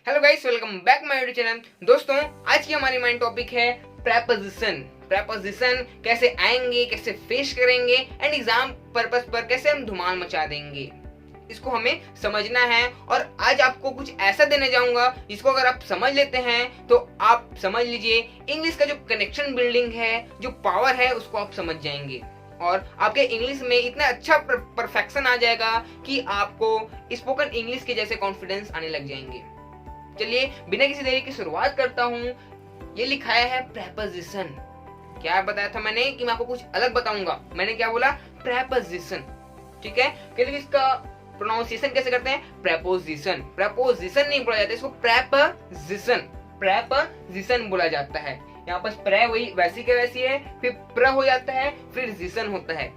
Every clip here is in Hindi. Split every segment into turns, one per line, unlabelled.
Hello guys, welcome back my YouTube channel. दोस्तों, आज की हमारी मेन टॉपिक है प्रेपोजिशन। प्रेपोजिशन कैसे आएंगे, कैसे फेस करेंगे एंड एग्जाम पर्पस पर कैसे हम धुमाल मचा देंगे, इसको हमें समझना है। और आज आपको कुछ ऐसा देने जाऊंगा जिसको अगर आप समझ लेते हैं तो आप समझ लीजिए इंग्लिश का जो कनेक्शन बिल्डिंग है, जो पावर है, उसको आप समझ जाएंगे और आपके इंग्लिश में इतना अच्छा परफेक्शन आ जाएगा कि आपको स्पोकन इंग्लिश के जैसे कॉन्फिडेंस आने लग जाएंगे। चलिए बिना किसी देरी की शुरुआत करता हूँ। ये लिखाया है प्रेपोजिशन। क्या बताया था मैंने कि मैं आपको कुछ अलग बताऊंगा। मैंने क्या बोला? प्रेपोजिशन। ठीक है, लेकिन इसका प्रोनाउंसिएशन कैसे करते हैं? प्रेपोजिशन। प्रेपोजिशन नहीं बोला जाता, इसको प्रेपोजिशन प्रेपोजिशन बोला जाता है। यहाँ पर प्रे वही वैसी के वैसी है, फिर प्र हो जाता है, फिर जिसन होता है।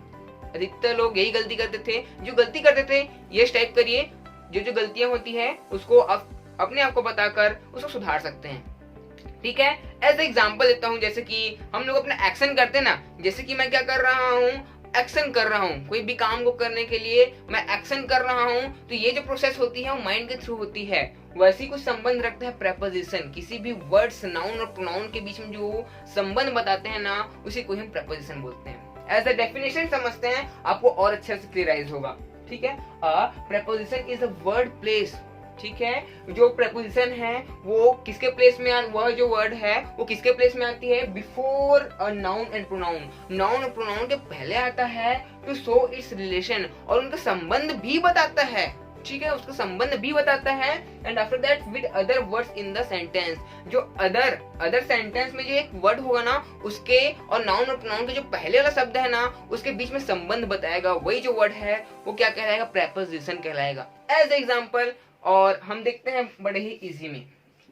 अधिकतर लोग यही गलती करते थे। जो गलती करते थे ये टाइप करिए, जो गलतियां होती है उसको आप अपने आप को बताकर उसको सुधार सकते हैं। ठीक है, एज एग्जाम्पल देता हूँ। जैसे कि हम लोग अपना एक्शन करते हैं ना, जैसे कि मैं क्या कर रहा हूँ, एक्शन कर रहा हूँ। कोई भी काम को करने के लिए मैं एक्शन कर रहा हूँ, तो ये जो प्रोसेस होती है वो माइंड के थ्रू होती है। वैसे ही कुछ संबंध रखते हैं प्रेपोजिशन। किसी भी वर्ड्स, नाउन और प्रोनाउन के बीच में जो संबंध बताते हैं ना, उसी को हम प्रेपोजिशन बोलते हैं। एज अ डेफिनेशन समझते हैं, आपको और अच्छे से क्लियराइज होगा। ठीक है, preposition is a word place. ठीक है, जो प्रेपोजिशन है वो किसके प्लेस में वह जो वर्ड है वो किसके प्लेस में आती है? Before a noun and pronoun. Noun और प्रोनाउन के पहले आता है टू शो इट्स रिलेशन, और उनका संबंध भी बताता है। ठीक है, उसका संबंध भी बताता है। And after that with other words in the sentence, जो अदर सेंटेंस में जो एक वर्ड होगा ना, उसके और नाउन और प्रोनाउन के जो पहले वाला शब्द है ना, उसके बीच में संबंध बताएगा। वही जो वर्ड है वो क्या कहलाएगा? प्रेपोजिशन कहलाएगा। एज एग्जाम्पल, और हम देखते हैं बड़े ही इजी में।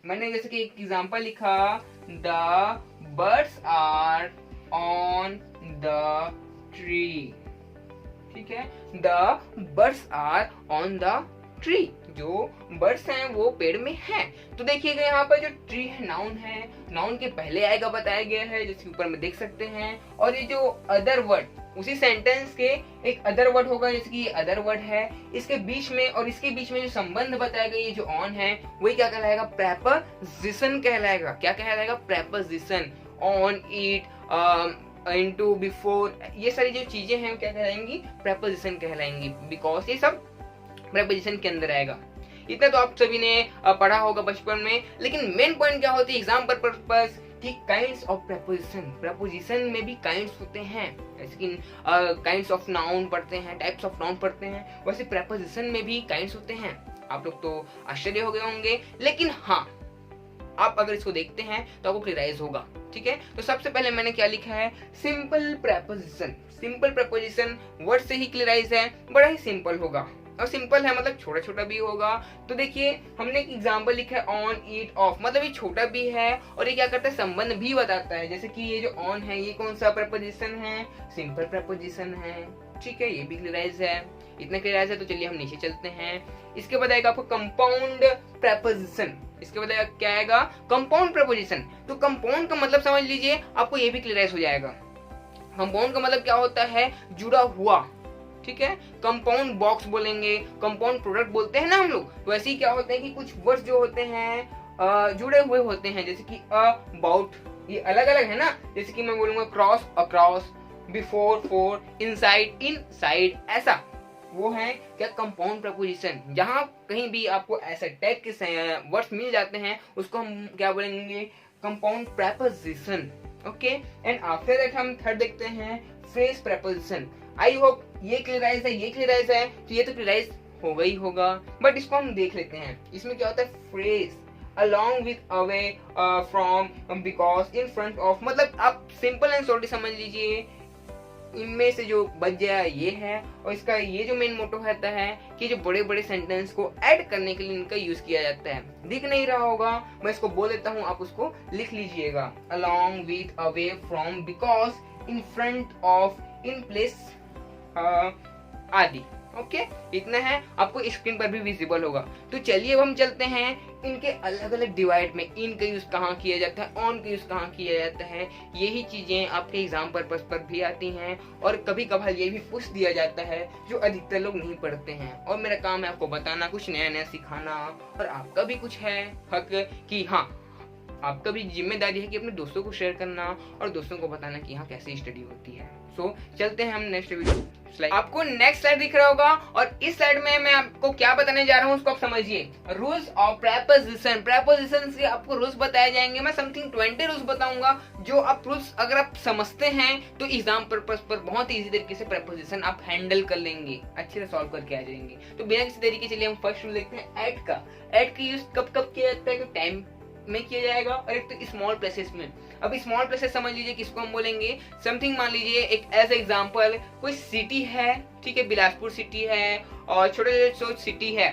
मैंने जैसे कि एक एग्जांपल लिखा, the birds are on the tree. ठीक है, the birds are on the tree. जो बर्ड्स हैं वो पेड़ में हैं। तो देखिएगा यहाँ पर जो ट्री है नाउन है, नाउन के पहले आएगा बताया गया है, जैसे ऊपर में देख सकते हैं। और ये जो अदर वर्ड, उसी सेंटेंस के एक अदर वर्ड होगा, जैसे कि ये अदर वर्ड है, इसके बीच में और इसके बीच में जो संबंध बताया गया, ये जो ऑन है, वही क्या कहलाएगा? प्रेपोजिशन कहलाएगा। क्या कहलाएगा? Preposition. On, it, into, before, ये सारी जो चीजें हैं क्या कहलाएंगी? प्रेपोजिशन कहलाएंगी, बिकॉज ये सब प्रेपोजिशन के अंदर आएगा। इतना तो आप सभी ने पढ़ा होगा बचपन में। लेकिन मेन पॉइंट क्या होती है एग्जाम पर्पस कि काइंड्स ऑफ प्रेपोजिशन। प्रेपोजिशन में भी काइंड्स होते हैं, जैसे कि काइंड्स ऑफ नाउन पढ़ते हैं, टाइप्स ऑफ नाउन पढ़ते हैं, वैसे प्रेपोजिशन में भी काइंड्स होते हैं। आप लोग तो आश्चर्य हो गए होंगे, लेकिन हाँ, आप अगर इसको देखते हैं तो आपको क्लियराइज होगा। ठीक है, तो सबसे पहले मैंने क्या लिखा है? Simple preposition. Simple preposition word से ही क्लियराइज है, बड़ा ही सिंपल होगा। और सिंपल है मतलब छोटा छोटा भी होगा। तो देखिए हमने एक एग्जांपल लिखा है, ऑन, ईट, ऑफ, मतलब ये छोटा भी है और ये क्या करता है? संबंध भी बताता है। जैसे कि ये जो ऑन है, ये कौन सा प्रेपोजिशन है? सिंपल प्रेपोजिशन है। ठीक है, ये भी क्लियराइज है। इतना क्लियराइज है तो चलिए हम नीचे चलते हैं। इसके बाद आएगा आपको कंपाउंड प्रेपोजिशन। इसके बाद क्या आएगा? Compound preposition. तो कंपाउंड का मतलब समझ लीजिए, आपको ये भी क्लियराइज हो जाएगा। कंपाउंड का मतलब क्या होता है? जुड़ा हुआ। ठीक है, कंपाउंड बॉक्स बोलेंगे, कंपाउंड प्रोडक्ट बोलते हैं ना हम लोग। तो ऐसे ही क्या होते हैं कि कुछ वर्ड्स जो होते हैं जुड़े हुए होते हैं, जैसे कि अबाउट, ये अलग अलग है ना। जैसे कि मैं बोलूंगा cross, across, before, for, inside, inside, ऐसा वो है क्या? Compound preposition. जहां कहीं भी आपको ऐसे टाइप के वर्ड्स मिल जाते हैं उसको हम क्या बोलेंगे? Compound preposition. Okay, and after that हम थर्ड देखते हैं फ्रेज प्रेपोजिशन। आई होप ये क्लियराइज है, ये क्लियराइज है, तो ये तो क्लियराइज होगा ही होगा, बट इसको हम देख लेते हैं। इसमें क्या होता है? Phrase, along with, away, from, because, in front of, मतलब आप सिंपल एंड शॉर्ट समझ लीजिए। इनमें से जो बच जाए ये है, और इसका ये जो मेन मोटो रहता है कि जो बड़े बड़े सेंटेंस को ऐड करने के लिए इनका यूज किया जाता है। दिख नहीं रहा होगा, मैं इसको बोल देता हूँ, आप उसको लिख लीजिएगा। along with, away from, because, in front of, in place, आदि। ओके, इतना है, आपको स्क्रीन पर भी विजिबल होगा। तो चलिए अब हम चलते हैं इनके अलग अलग डिवाइड में इन का यूज कहाँ किया जाता है, ऑन का यूज कहाँ किया जाता है, यही चीजें आपके एग्जाम पर्पस पर भी आती हैं और कभी कभार ये भी पूछ दिया जाता है जो अधिकतर लोग नहीं पढ़ते हैं। और मेरा काम है आपको बताना, कुछ नया नया सिखाना, और आपका भी कुछ है हक कि हाँ, आपका भी जिम्मेदारी है कि अपने दोस्तों को शेयर करना और दोस्तों को बताना कि यहाँ कैसे स्टडी होती है। सो चलते हैं हम नेक्स्ट वीडियो स्लाइड। आपको नेक्स्ट स्लाइड दिख रहा होगा और इस स्लाइड में मैं आपको क्या बताने जा रहा हूँ उसको आप समझिए। Rules of preposition. प्रेपोजिशन से आपको रूल्स बताए जाएंगे। मैं समथिंग 20 रूल्स बताऊंगा जो आप रूल्स अगर आप समझते हैं तो एग्जाम पर्पस पर बहुत इजी तरीके से प्रेपोजिशन आप हैंडल कर लेंगे, अच्छे से सॉल्व करके आ जाएंगे। तो बिना किसी तरीके चलिए हम फर्स्ट रूल देखते हैं एट का। एट का यूज कब कब किया जाता है? टाइम में किया जाएगा और एक तो स्मॉल प्लेसेस में। अब स्मॉल प्लेसेस समझ लीजिए किसको हम बोलेंगे। समथिंग मान लीजिए एक एज एग्जांपल कोई सिटी है, ठीक है, बिलासपुर सिटी है और छोटे छोटे सिटी है,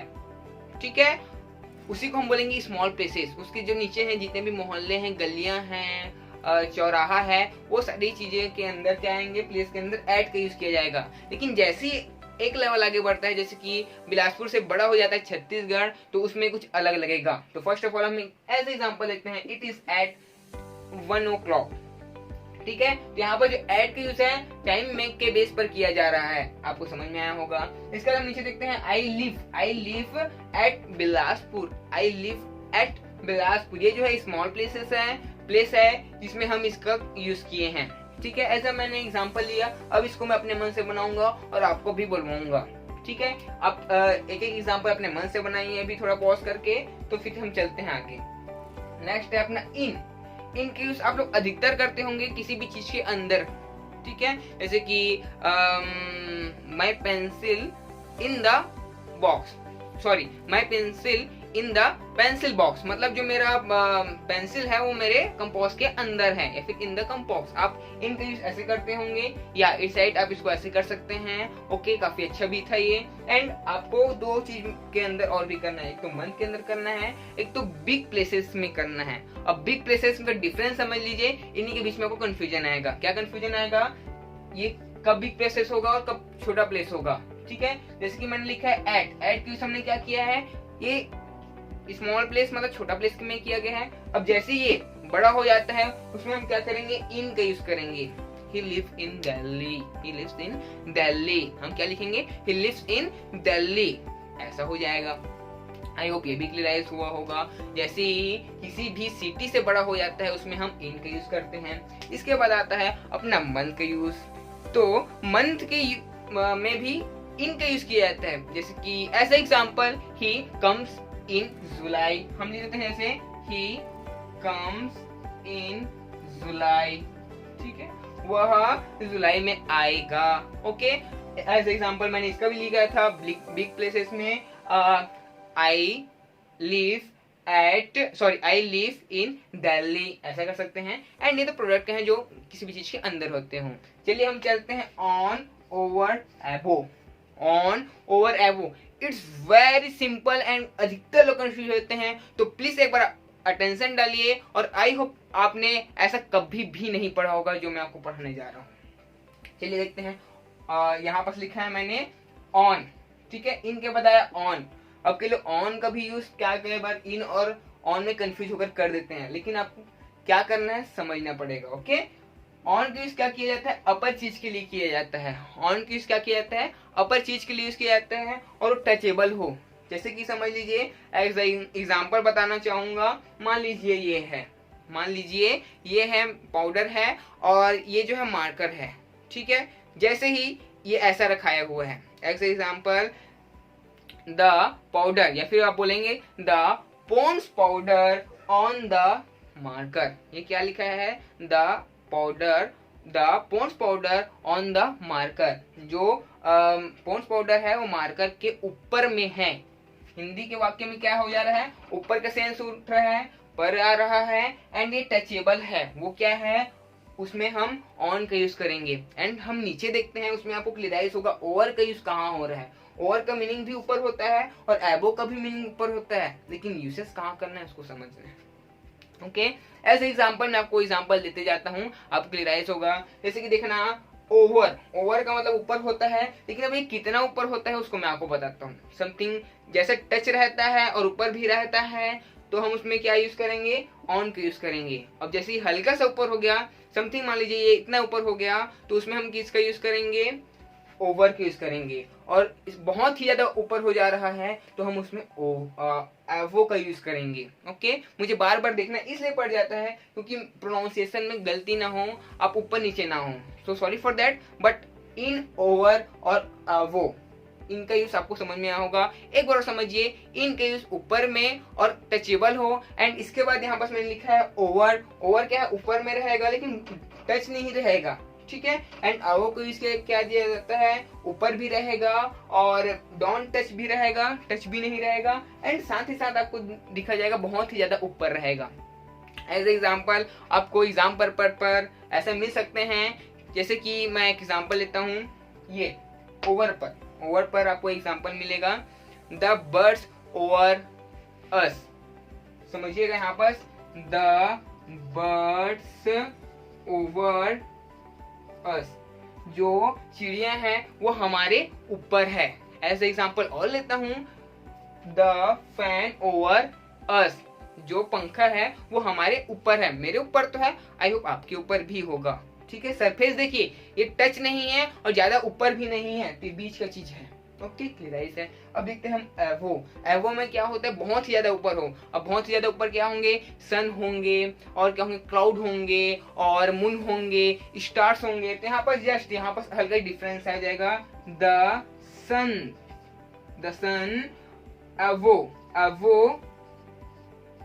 ठीक है, उसी को हम बोलेंगे स्मॉल प्लेसेस। उसके जो नीचे हैं जितने भी मोहल्ले हैं, गलियां हैं, चौराहा है, वो सारी चीजें के अंदर क्या आएंगे, प्लेस के अंदर ऐड का यूज किया जाएगा। लेकिन जैसे ही एक लेवल आगे बढ़ता है, जैसे कि बिलासपुर से बड़ा हो जाता है छत्तीसगढ़, तो उसमें कुछ अलग लगेगा। तो फर्स्ट ऑफ ऑल हम एज एग्जांपल लेते हैं, इट इज एट 1 o'clock, ठीक है। तो यहाँ पर जो एट का यूज है टाइम में के बेस पर किया जा रहा है, आपको समझ में आया होगा। इसके बाद हम नीचे देखते हैं I live at Bilaspur. I live at Bilaspur, ये जो है स्मॉल प्लेस है जिसमें हम इसका यूज किए हैं, ठीक है। ऐसा मैंने एग्जांपल लिया, अब इसको मैं अपने मन से बनाऊंगा और आपको भी बुलवाऊंगा, ठीक है। आप एक एक एग्जांपल अपने मन से बनाइए अभी थोड़ा पॉज करके, तो फिर हम चलते हैं आगे। नेक्स्ट है अपना इन के यूज आप लोग अधिकतर करते होंगे किसी भी चीज के अंदर, ठीक है। जैसे कि माई pencil in the box, sorry my pencil in the pencil box, मतलब जो मेरा पेंसिल है वो मेरे कंपोस्ट के अंदर है, या फिर इन द कंपोस्ट। आप इन का यूज ऐसे करते होंगे, या इस साइड आप इसको ऐसे कर सकते हैं। ओके, काफी अच्छा भी था ये। एंड आपको दो चीज के अंदर और भी करना है, एक तो मंथ के अंदर करना है, एक तो बिग प्लेसेस में करना है। अब बिग प्लेसेस का डिफरेंस समझ लीजिए, इन्हीं के बीच में आपको कंफ्यूजन आएगा। क्या कंफ्यूजन आएगा? ये कब बिग प्लेसेस होगा और कब छोटा प्लेस होगा, ठीक है। जैसे कि मैंने लिखा है एट का यूज हमने क्या किया है, ये स्मॉल प्लेस मतलब छोटा प्लेस में किया गया है। अब जैसे ये बड़ा हो जाता है उसमें हम क्या करेंगे, इन का यूज करेंगे। He lives in Delhi, he lives in Delhi, हम क्या लिखेंगे, he lives in Delhi, ऐसा हो जाएगा। आई होप ये भी क्लियराइज हुआ होगा। जैसे ही किसी भी सिटी से बड़ा हो जाता है उसमें हम इन का यूज करते हैं। इसके बाद आता है अपना मंथ का यूज। तो मंथ के में भी इन का यूज किया जाता है। जैसे कि as example he comes in July, हम लिख देते हैं जैसे ही कम्स इन जुलाई, ठीक है, वह जुलाई में आएगा। ओके, एज एग्जांपल मैंने इसका भी लिखा था बिग प्लेसेस में, आई लिव इन दिल्ली, ऐसा कर सकते हैं। एंड ये तो प्रोडक्ट हैं जो किसी भी चीज के अंदर होते हों। चलिए हम चलते हैं ऑन ओवर एबो। ऑन ओवर एबो इट्स वेरी सिंपल एंड अधिकतर लोग कंफ्यूज होते हैं, तो प्लीज एक बार अटेंशन डालिए। और आई होप आपने ऐसा कभी भी नहीं पढ़ा होगा जो मैं आपको पढ़ाने जा रहा हूँ। चलिए देखते हैं, यहाँ पर लिखा है मैंने ऑन, ठीक है, इन के बताया ऑन। अब के लोग ऑन का भी यूज क्या कई बार इन और ऑन में कंफ्यूज होकर कर देते हैं, लेकिन आपको क्या करना है समझना पड़ेगा। ओके, ऑन का यूज क्या किया जाता है, अपर चीज के लिए किया जाता है। ऑन का यूज क्या किया जाता है, अपर चीज के लिए यूज किया जाता है और टचेबल हो। जैसे कि समझ लीजिए, एग्जांपल बताना चाहूंगा, मान लीजिए ये है पाउडर है और ये जो है मार्कर है, ठीक है। जैसे ही ये ऐसा रखाया हुआ है, एज एग्जांपल द पाउडर, या फिर आप बोलेंगे the Ponds powder on the marker. ये क्या लिखा है, the Ponds powder on the marker. जो पॉन्ड्स पाउडर है वो मार्कर के ऊपर में है। हिंदी के वाक्य में क्या हो जा रहा है, ऊपर का सेंस उठ रहा है, पर आ रहा है, एंड ये टचेबल है। वो क्या है, उसमें हम ऑन का यूज करेंगे। एंड हम नीचे देखते हैं, उसमें आपको क्लियराइज होगा ओवर का यूज कहाँ हो रहा है। ओवर का मीनिंग भी ऊपर होता है और एबो का भी मीनिंग ऊपर होता है, लेकिन यूसेस कहाँ करना है उसको समझना है। ओके, एज एग्जांपल मैं आपको एग्जांपल देते जाता हूँ, आप क्लियराइज होगा। जैसे कि देखना, ओवर का मतलब ऊपर होता है, लेकिन अब ये कितना ऊपर होता है उसको मैं आपको बताता हूँ। समथिंग जैसे टच रहता है और ऊपर भी रहता है, तो हम उसमें क्या यूज करेंगे, ऑन का यूज करेंगे। अब जैसे ही हल्का सा ऊपर हो गया, समथिंग मान लीजिए ये इतना ऊपर हो गया, तो उसमें हम किसका यूज करेंगे, ओवर का यूज करेंगे। और बहुत ही ज्यादा ऊपर हो जा रहा है तो हम उसमें एवो का यूज करेंगे। ओके, मुझे बार बार देखना इसलिए पड़ जाता है क्योंकि प्रोनाउंसिएशन में गलती ना हो, आप ऊपर नीचे ना हो, so sorry for that. But in, over और वो, इनका यूज आपको समझ में आया होगा। एक बार समझिए, इनका यूज ऊपर में और टचेबल हो, एंड इसके बाद यहाँ पास मैंने लिखा है ओवर। ओवर क्या है, ऊपर में रहेगा लेकिन टच नहीं रहेगा, ठीक है। एंड अवो को यूज क्या दिया जाता है, ऊपर भी रहेगा और डोंट टच भी रहेगा, टच भी नहीं रहेगा, एंड साथ ही साथ आपको दिखा जाएगा बहुत ही ज्यादा ऊपर रहेगा। एज एग्जाम्पल आपको एग्जाम पर ऐसा मिल सकते हैं, जैसे कि मैं एक एग्जाम्पल लेता हूँ, ये ओवर पर आपको एग्जाम्पल मिलेगा, द बर्ड्स ओवर अस। समझिएगा यहाँ पर, द बर्ड्स ओवर अस, जो चिड़िया है वो हमारे ऊपर है। एज एग्जाम्पल और लेता हूं, द फैन ओवर अस, जो पंखा है वो हमारे ऊपर है, मेरे ऊपर तो है, आई होप आपके ऊपर भी होगा, ठीक है। सरफेस देखिए, ये टच नहीं है और ज्यादा ऊपर भी नहीं है, तो बीच का चीज है। ओके, क्लियर है। अब देखते हैं हम एवो। एवो में क्या होता है, बहुत ही ज्यादा ऊपर हो। अब बहुत ही ज्यादा ऊपर क्या होंगे, सन होंगे, और क्या होंगे, क्लाउड होंगे, और मून होंगे, स्टार्स होंगे। तो यहाँ पर जस्ट यहाँ पर हल्का डिफरेंस आ जाएगा, द सन एवो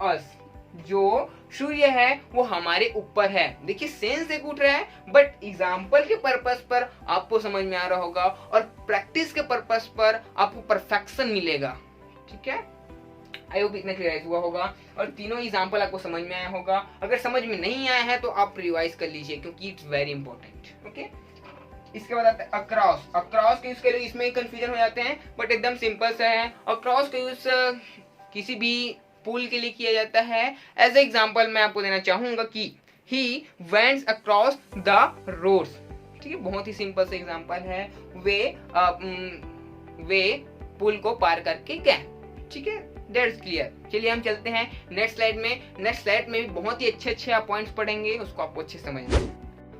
अस, जो सूर्य है वो हमारे ऊपर है। देखिए सेंस एक उठ रहा है, बट एग्जाम्पल के पर्पस पर आपको समझ में आ रहा होगा, और प्रैक्टिस के पर्पस पर आपको परफेक्शन मिलेगा, ठीक है। आई होप इतना क्लियर हुआ होगा और तीनों एग्जाम्पल आपको समझ में आया होगा। अगर समझ में नहीं आया है तो आप रिवाइज कर लीजिए, क्योंकि इट्स वेरी इंपॉर्टेंट। ओके, इसके बाद आता है अक्रॉस। अक्रॉस के यूज के लिए इसमें कंफ्यूजन हो जाते हैं, बट एकदम सिंपल सा है। अक्रॉस का यूज किसी भी पुल के लिए किया जाता है। एज ए एग्जाम्पल मैं आपको देना चाहूंगा कि ही वेंट्स अक्रॉस द रोड्स, ठीक है, बहुत ही सिंपल सा एग्जाम्पल है। वे पुल को पार करके गए, ठीक है, दैट्स क्लियर। चलिए हम चलते हैं नेक्स्ट स्लाइड में। नेक्स्ट स्लाइड में भी बहुत ही अच्छे आप पॉइंट्स पढ़ेंगे, उसको आपको अच्छे समझना।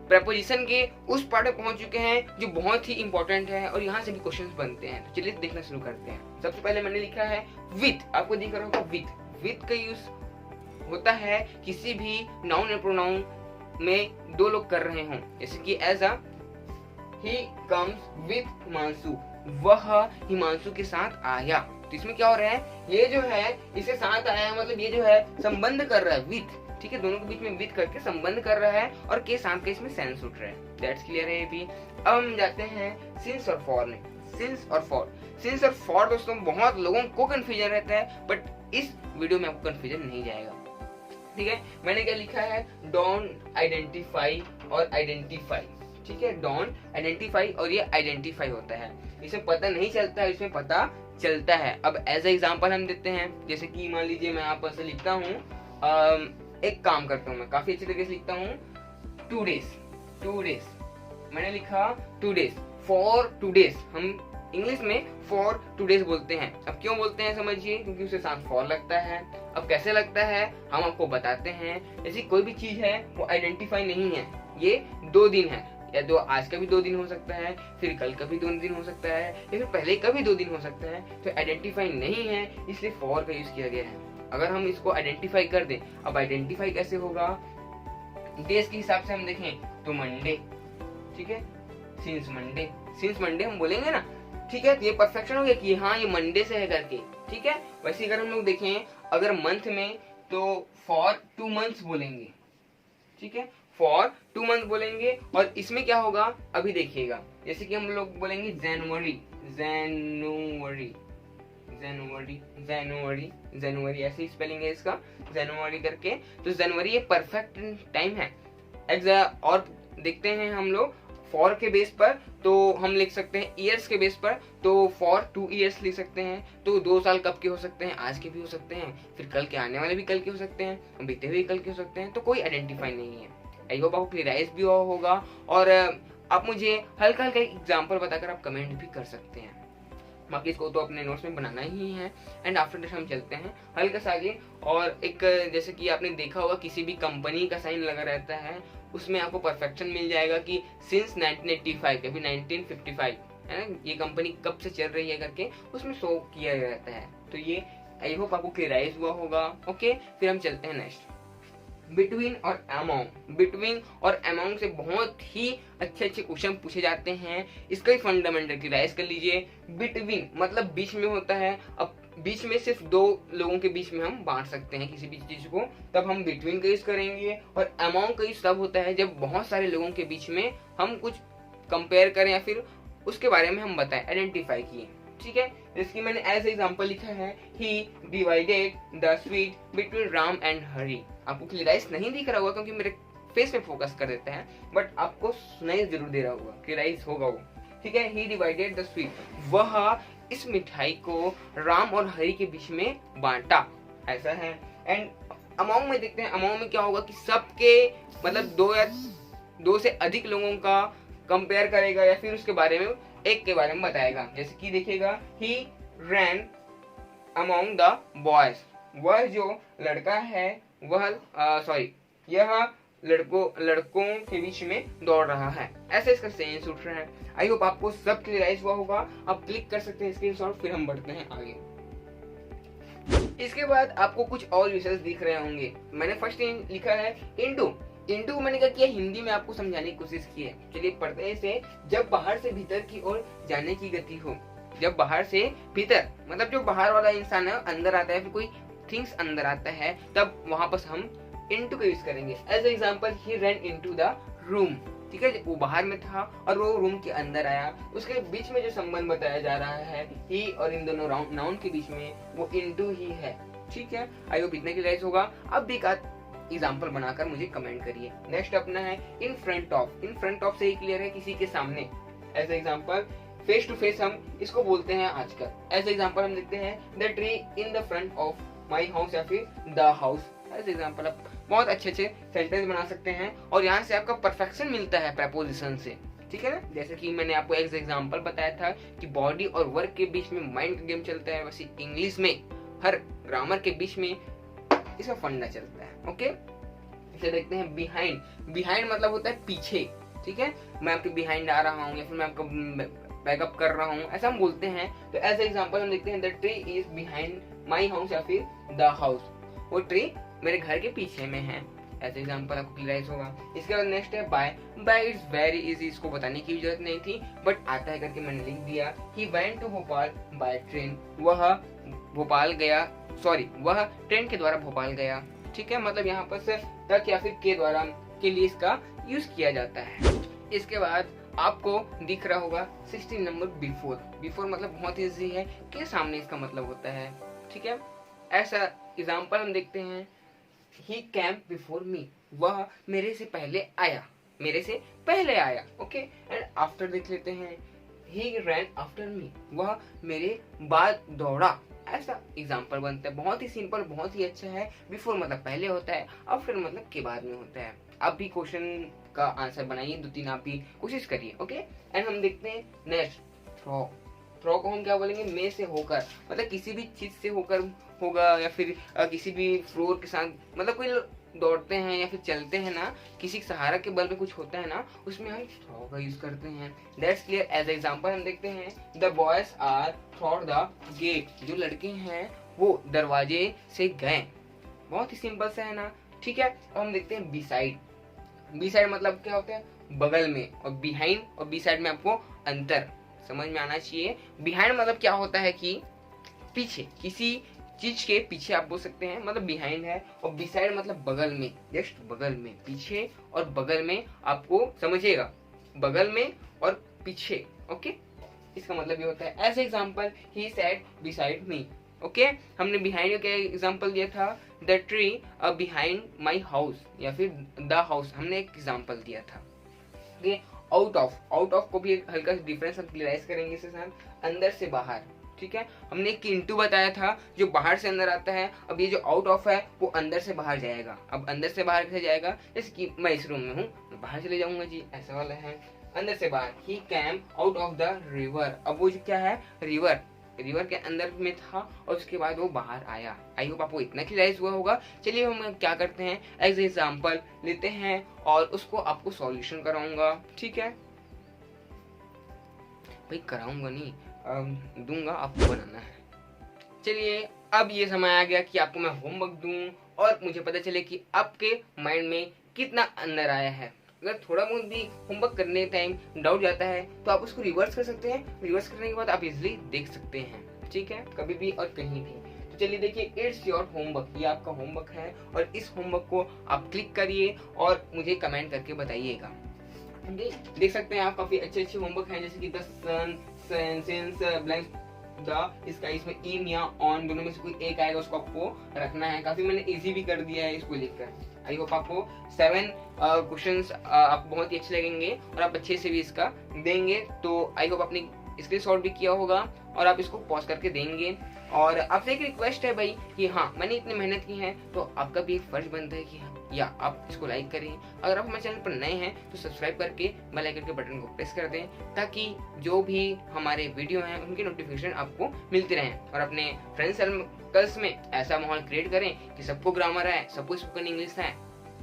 प्रेपोजिशन के उस पार्ट में पहुंच चुके हैं जो बहुत ही इंपॉर्टेंट है और यहाँ से भी क्वेश्चंस बनते हैं। तो चलिए देखना शुरू करते हैं। सबसे पहले मैंने लिखा है विथ, आपको दिख रहा होगा विथ। विथ का यूज होता है किसी भी नाउन और प्रोनाउन में दो लोग कर रहे हों, जैसे कि as a he comes with Himanshu, वह हिमांशु के साथ आया। तो इसमें क्या हो रहा है, ये जो है इसके साथ आया, मतलब ये जो है संबंध कर रहा है विथ, ठीक है, दोनों के बीच में विथ करके संबंध कर रहा है, और के साथ के इसमें सेंस उठ रहा है। दैट्स क्लियर है ये भी। अब हम जाते हैं सिंस और फॉर में। सिंस और फॉर, सिंस और फॉर दोस्तों बहुत लोगों को कंफ्यूजन रहता है, बट इस वीडियो में आपको कंफ्यूजन नहीं जाएगा, ठीक है। मैंने क्या लिखा है, डोंट आइडेंटिफाई और आइडेंटिफाई, ठीक है, डोंट आइडेंटिफाई और ये आइडेंटिफाई होता है। इसमें पता नहीं चलता है, इसमें पता चलता है। अब एज ए एग्जांपल हम देते हैं, जैसे कि मान लीजिए मैं आप से लिखता हूँ, एक काम करता हूँ, मैं काफी अच्छे तरीके से लिखता हूँ, 2 days। मैंने लिखा 2 days, फॉर 2 days। हम इंग्लिश में फॉर 2 days बोलते हैं। अब क्यों बोलते हैं समझिए, क्योंकि उसके साथ फॉर लगता है। अब कैसे लगता है हम आपको बताते हैं। ऐसी कोई भी चीज है वो आइडेंटिफाई नहीं है, ये 2 दिन है, या दो आज का भी 2 दिन हो सकता है, फिर कल का भी 2 दिन हो सकता है, या फिर पहले का भी 2 दिन हो सकता है। तो आइडेंटिफाई नहीं है, इसलिए फॉर का यूज किया गया है। अगर हम इसको आइडेंटिफाई कर दें, अब आइडेंटिफाई कैसे होगा, डेज के हिसाब से हम देखें तो मंडे, ठीक है, सिंस मंडे हम बोलेंगे ना, ठीक है। तो ये परफेक्शन हो गया कि हाँ ये मंडे से है करके, ठीक है। वैसे अगर हम लोग देखें, अगर मंथ में तो फॉर 2 months बोलेंगे, ठीक है, फॉर 2 months बोलेंगे। और इसमें क्या होगा अभी देखिएगा, जैसे कि हम लोग बोलेंगे जनवरी, ऐसे ही स्पेलिंग है इसका, जनवरी करके। तो जनवरी ये परफेक्ट टाइम है। और देखते हैं हम लोग फॉर के बेस पर, तो हम लिख सकते हैं ईयर्स के बेस पर, तो फॉर 2 years लिख सकते हैं। तो 2 साल कब के हो सकते हैं, आज के भी हो सकते हैं, फिर कल के आने वाले भी कल के हो सकते हैं, बीते हुए कल के हो सकते हैं। तो कोई आइडेंटिफाई नहीं है। आई होप आपको क्लियराइज भी होगा, और आप मुझे हल्का एग्जाम्पल बताकर आप कमेंट भी कर सकते हैं। बाकी इसको तो अपने नोट्स में बनाना ही है। एंड आफ्टर दैट हम चलते हैं हल्का सा आगे। और एक जैसे कि आपने देखा होगा किसी भी कंपनी का साइन लगा रहता है, उसमें आपको परफेक्शन मिल जाएगा कि सिंस 1985 या फिर 1955 है ना, ये कंपनी कब से चल रही है करके उसमें शो किया रहता है। तो ये आई होप आपको क्लियराइज हुआ होगा। ओके, फिर हम चलते हैं नेक्स्ट, बिटवीन और अमोंग। बिटवीन और अमोंग से बहुत ही अच्छे क्वेश्चन पूछे जाते हैं, इसका ही फंडामेंटल क्लियराइज कर लीजिए। बिटवीन मतलब बीच में होता है, अब बीच में सिर्फ दो लोगों के बीच में हम बांट सकते हैं किसी भी चीज को, तब हम बिटवीन का यूज करेंगे। और अमोंग का यूज तब होता है जब बहुत सारे लोगों के बीच में हम कुछ कंपेयर करें या फिर उसके बारे में हम बताएं, आइडेंटिफाई किए। ठीक है, जिसकी मैंने एज एग्जांपल लिखा है, he divided the sweet between Ram and Hari. आपको क्लियराइज नहीं दिख रहा होगा क्योंकि मेरे फेस पे फोकस कर देते हैं, बट आपको सुनाई जरूर दे रहा होगा, क्लियराइज होगा वो। ठीक है, ही डिवाइडेड द स्वीट, वह इस मिठाई को राम और हरि के बीच में बांटा, ऐसा है। एंड अमाउंट में देखते हैं, अमाउंट में क्या होगा कि सबके मतलब दो से अधिक लोगों का कंपेयर करेगा या फिर उसके बारे में एक के बारे में बताएगा। जैसे कि देखिएगा, ही रैन अमोंग द बॉयज, वह जो लड़का है वह यह लड़कों के बीच में दौड़ रहा है, ऐसे इसका सेंस उठ रहा है। आई होप आपको सब क्लियराइज हुआ होगा। आप क्लिक कर सकते हैं स्क्रीनशॉट, फिर हम बढ़ते हैं आगे। इसके बाद आपको कुछ और विशेष दिख रहे होंगे। मैंने फर्स्ट लिखा है इंटू। इंटू मैंने क्या किया, हिंदी में आपको समझाने की कोशिश की है। चलिए पढ़ते हैं इसे। जब बाहर से भीतर की ओर जाने की गति हो, जब बाहर से भीतर मतलब जो बाहर वाला इंसान है अंदर आता है, फिर कोई थिंग्स अंदर आता है, तब वहां पर हम इनटू का यूज करेंगे। As example, he run into the room. ठीक है, वो बाहर में था और वो रूम के अंदर आया। उसके बीच में जो संबंध बताया जा रहा है ही और इन दोनों नाउन के बीच में, वो इनटू ही है। ठीक है, आई होप इतना क्लियर होगा। अब भी एग्जाम्पल बनाकर मुझे कमेंट करिए। नेक्स्ट अपना है in front of. In front of से ही क्लियर है, किसी के सामने। As example, face to face हम इसको बोलते हैं आजकल। एज एग्जांपल हम लिखते हैं the tree in the front of my house या फिर द हाउस। एज एग्जांपल आप बहुत अच्छे सेंटेंस बना सकते हैं और यहाँ से आपका परफेक्शन मिलता है प्रेपोजिशन से। ठीक है ना, जैसे कि मैंने आपको एज एग्जांपल बताया था कि बॉडी और वर्क के बीच में माइंड का गेम चलता है, वैसे इंग्लिश में हर ग्रामर के बीच में इसका फंडा चलता है। ओके, इसे देखते हैं बिहाइंड। बिहाइंड मतलब होता है पीछे। ठीक है, मैं आपके बिहाइंड आ रहा हूँ या फिर मैं आपका बैकअप कर रहा हूँ, ऐसा हम बोलते हैं। तो एज एग्जांपल हम देखते हैं the tree is behind my house या फिर द हाउस, वो ट्री मेरे घर के पीछे में है। ऐसे एग्जांपल आपको क्लियराइज होगा। इसके बाद नेक्स्ट है by. By it's very easy, इसको बताने की जरूरत नहीं थी, बट आता है करके मैंने लिख दिया। He went to Bhopal by train, वह ट्रेन के द्वारा भोपाल गया। ठीक है, मतलब यहाँ पर सिर्फ तक या फिर के द्वारा के लिए इसका यूज किया जाता है। इसके बाद आपको दिख रहा होगा 16 नंबर बिफोर। बिफोर मतलब बहुत ईजी है, के सामने इसका मतलब होता है। ठीक है, ऐसा एग्जांपल हम देखते हैं, ही केम बिफोर मी, वह मेरे से पहले आया, मेरे से पहले आया। ओके, एंड आफ्टर देख लेते हैं, ही रैन आफ्टर मी, वह मेरे बाद दौड़ा। ऐसा एग्जाम्पल बनता है, बहुत ही सिंपल, बहुत ही अच्छा है। बिफोर मतलब पहले होता है, आफ्टर मतलब के बाद में होता है। आप भी क्वेश्चन का आंसर बनाइए, 2-3 आप भी कोशिश करिए। ओके, एंड हम देखते हैं नेक्स्ट थ्रो। थ्रो को हम क्या बोलेंगे, में से होकर, मतलब किसी भी चीज से होकर होगा या फिर किसी भी फ्लोर के साथ, मतलब कोई दौड़ते हैं या फिर चलते हैं ना, किसी सहारा के बल में कुछ होता है ना, उसमें हम थ्रो का यूज करते हैं। That's clear. एज एग्जांपल हम देखते हैं the boys are through the gate, जो लड़के हैं वो दरवाजे से गए। बहुत ही सिंपल सा है ना। ठीक है, अब हम देखते हैं बी साइड। बी साइड मतलब क्या होता है, बगल में, और बिहाइंड और बी साइड में आपको अंतर समझ में आना चाहिए। बिहाइंड मतलब क्या होता है कि पीछे, किसी चीज के पीछे आप बोल सकते हैं, मतलब बिहाइंड है। और बिसाइड मतलब बगल में, जस्ट बगल में, पीछे और बगल में, आपको समझिएगा, बगल में और पीछे। ओके, इसका मतलब ये होता है। As example, he said beside me. Okay, हमने बिहाइंड का एग्जांपल दिया था the tree behind my house या फिर द हाउस, हमने एक एग्जांपल दिया था। Okay, out of, out of को भी एक हल्का सा डिफरेंस हम क्लियराइज करेंगे इसके साथ, अंदर से बाहर। ठीक है, हमने एक इनटू बताया था जो बाहर से अंदर आता है। अब ये जो आउट ऑफ है वो अंदर से बाहर जाएगा। अब अंदर से बाहर कैसे जाएगा, जैसे कि मैं इस रूम में हूँ, मैं बाहर चले जाऊंगा जी, ऐसा वाला है। अंदर से बाहर, ही cam out of the river. अब वो जो क्या है, रिवर, रिवर के अंदर में था और उसके बाद वो बाहर आया। आई होप आपको इतना क्लियराइज हुआ होगा। चलिए हम क्या करते हैं, एज एग्जाम्पल लेते हैं और उसको आपको सॉल्यूशन कराऊंगा। ठीक है भाई, कराऊंगा नहीं, दूंगा, आपको बनाना है। चलिए अब ये समय आ गया कि आपको मैं होमवर्क दूं और मुझे पता चले कि आपके माइंड में कितना अंदर आया है। अगर थोड़ा बहुत भी होमवर्क करने टाइम डाउट जाता है तो आप उसको रिवर्स कर सकते हैं। रिवर्स करने के बाद आप इजिली देख सकते हैं। ठीक है, कभी भी और कहीं भी। तो चलिए देखिए, इट्स योर होमवर्क, ये आपका होमवर्क है और इस होमवर्क को आप क्लिक करिए और मुझे कमेंट करके बताइएगा। देख सकते हैं आप काफी अच्छे अच्छे होमवर्क हैं, जैसे कि the sun, sense, blank the, इसका इसमें इन या ऑन दोनों में से कोई एक आएगा, उसको आपको रखना है। काफी मैंने इजी भी कर दिया है इसको लिखकर। आई होप आपको 7 क्वेश्चंस आपको बहुत ही अच्छे लगेंगे और आप अच्छे से भी इसका देंगे। तो आई होप आपने स्क्रीनशॉट भी किया होगा और आप इसको पॉज करके देंगे। और आपसे एक रिक्वेस्ट है भाई कि हाँ, मैंने इतनी मेहनत की है तो आपका भी एक फर्ज बनता है कि या आप इसको लाइक करें। अगर आप हमारे चैनल पर नए हैं तो सब्सक्राइब करके बेल आइकन के बटन को प्रेस कर दें, ताकि जो भी हमारे वीडियो हैं उनकी नोटिफिकेशन आपको मिलती रहें। और अपने फ्रेंड सर्कल्स में ऐसा माहौल क्रिएट करें कि सबको ग्रामर है, सबको स्पोकन इंग्लिश है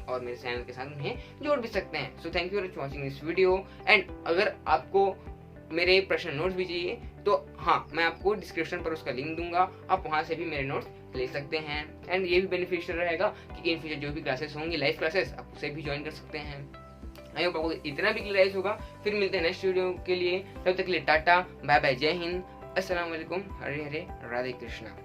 और मेरे चैनल के साथ उन्हें जोड़ भी सकते हैं। So thank you for watching this video. And अगर आपको मेरे प्रश्न नोट्स भी चाहिए तो हाँ, मैं आपको डिस्क्रिप्शन पर उसका लिंक दूंगा, आप वहां से भी मेरे नोट्स ले सकते हैं। एंड ये भी बेनिफिशियल रहेगा कि इन फ्यूचर जो भी क्लासेस होंगी, लाइव क्लासेस, आप उसे भी ज्वाइन कर सकते हैं। आई होप आपको इतना भी क्लियराइज होगा। फिर मिलते हैं नेक्स्ट वीडियो के लिए, तब तक के लिए टाटा बाय बाय, जय हिंद, अस्सलाम वालेकुम, हरे हरे, राधे कृष्णा।